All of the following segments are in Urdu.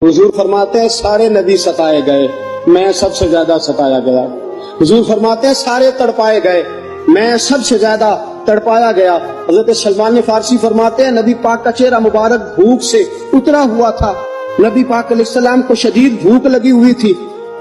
حضور فرماتے ہیں سارے نبی ستائے گئے، میں سب سے زیادہ ستایا گیا۔ حضور فرماتے ہیں سارے تڑپائے گئے، میں سب سے زیادہ تڑپایا گیا۔ حضرت سلمان فارسی فرماتے ہیں نبی پاک کا چہرہ مبارک بھوک سے اترا ہوا تھا، نبی پاک علیہ السلام کو شدید بھوک لگی ہوئی تھی۔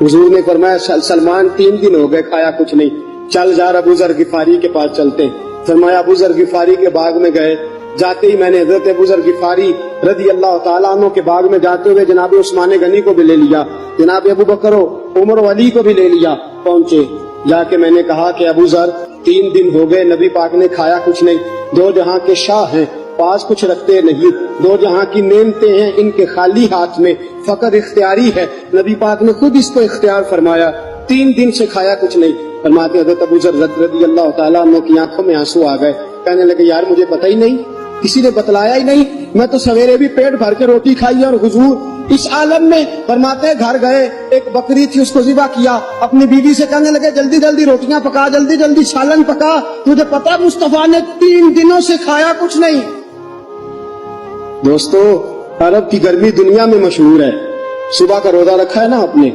حضور نے فرمایا سلمان 3 دن ہو گئے کھایا کچھ نہیں، چل جا ابو ذر غفاری کے پاس چلتے۔ فرمایا ابو ذر غفاری کے باغ میں گئے، جاتے ہی میں نے حضرت ابو ذر غفاری رضی اللہ تعالیٰ عنہ کے باغ میں جاتے ہوئے جناب عثمان غنی کو بھی لے لیا، جناب ابو بکر و عمر و علی کو بھی لے لیا۔ پہنچے، جا کے میں نے کہا کہ ابو ذر 3 دن ہو گئے نبی پاک نے کھایا کچھ نہیں، 2 جہاں کے شاہ ہیں، پاس کچھ رکھتے نہیں، 2 جہاں کی نعمتیں ہیں، ان کے خالی ہاتھ میں فقر اختیاری ہے، نبی پاک نے خود اس کو اختیار فرمایا، 3 دن سے کھایا کچھ نہیں۔ فرماتے حضرت ابو ذر رضی اللہ تعالیٰ عنہ کی آنکھوں میں آنسو آ گئے، کہنے لگے یار مجھے پتہ ہی نہیں، کسی نے بتلایا ہی نہیں، میں تو سویرے بھی پیٹ بھر کے روٹی کھائی اور حضور اس عالم میں۔ فرماتے ہیں گھر گئے، ایک بکری تھی اس کو ذبح کیا، اپنی بیوی سے کہنے لگے جلدی جلدی روٹیاں پکا، جلدی جلدی سالن پکا، تجھے پتا مصطفیٰ نے 3 دنوں سے کھایا کچھ نہیں۔ دوستو عرب کی گرمی دنیا میں مشہور ہے، صبح کا روزہ رکھا ہے نا آپ نے،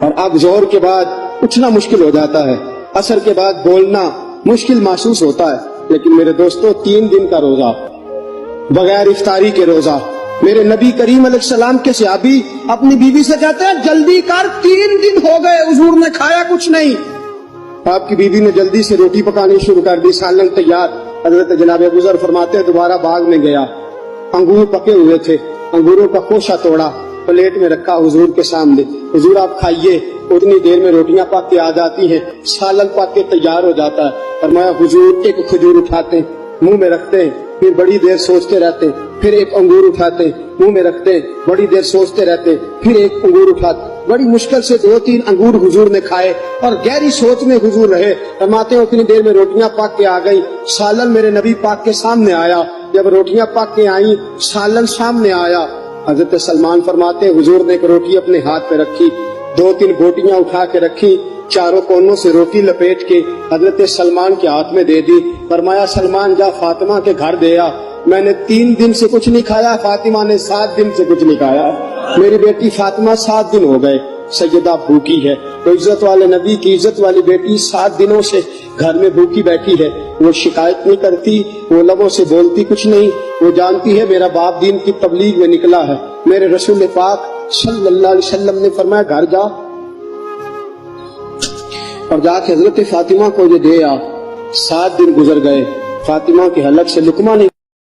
اور اب ظہر کے بعد اٹھنا مشکل ہو جاتا ہے، عصر کے بعد بولنا مشکل محسوس ہوتا ہے، لیکن میرے دوستو 3 دن کا روزہ بغیر افطاری کے روزہ، میرے نبی کریم علیہ السلام کے صحابی اپنی بیوی سے کہتے ہیں جلدی کر 3 دن ہو گئے حضور نے کھایا کچھ نہیں۔ آپ کی بیوی نے جلدی سے روٹی پکانی شروع کر دی، سالن تیار۔ حضرت جناب ابو ذر فرماتے ہیں دوبارہ باغ میں گیا، انگور پکے ہوئے تھے، انگوروں کا خوشہ توڑا، پلیٹ میں رکھا حضور کے سامنے، حضور آپ کھائیے، اتنی دیر میں روٹیاں پک کے آ جاتی ہیں، سالن پک کے تیار ہو جاتا ہے۔ فرمایا حضور ایک کھجور اٹھاتے منہ میں رکھتے ہیں، پھر بڑی دیر سوچتے رہتے، پھر ایک انگور اٹھاتے منہ میں رکھتے، بڑی دیر سوچتے رہتے، پھر ایک انگور اٹھاتے، بڑی مشکل سے 2-3 انگور حضور نے کھائے اور گہری سوچ میں حضور رہے۔ فرماتے ہیں اتنی دیر میں روٹیاں پک کے آ گئی، سالن میرے نبی پاک کے سامنے آیا، جب روٹیاں پک کے آئیں سالن سامنے آیا، حضرت سلمان فرماتے ہیں حضور نے ایک روٹی اپنے ہاتھ پہ رکھی، 2-3 بوٹیاں اٹھا کے رکھی، چاروں کونوں سے روٹی لپیٹ کے حضرت سلمان کے ہاتھ میں دے دی۔ فرمایا سلمان جا فاطمہ کے گھر دے آ، میں نے 3 دن سے کچھ نہیں کھایا، فاطمہ نے 7 دن سے کچھ نہیں کھایا، میری بیٹی فاطمہ 7 دن ہو گئے سیدہ بھوکی ہے۔ تو عزت والے نبی کی عزت والی بیٹی 7 دنوں سے گھر میں بھوکی بیٹھی ہے، وہ شکایت نہیں کرتی، وہ لبوں سے بولتی کچھ نہیں، وہ جانتی ہے میرا باپ دین کی تبلیغ میں نکلا ہے۔ میرے رسول پاک صلی اللہ علیہ وسلم نے فرمایا گھر جا اور جا کے حضرت فاطمہ کو یہ دے آ۔ 7 دن گزر گئے، فاطمہ کے حلق سے لقمہ نہیں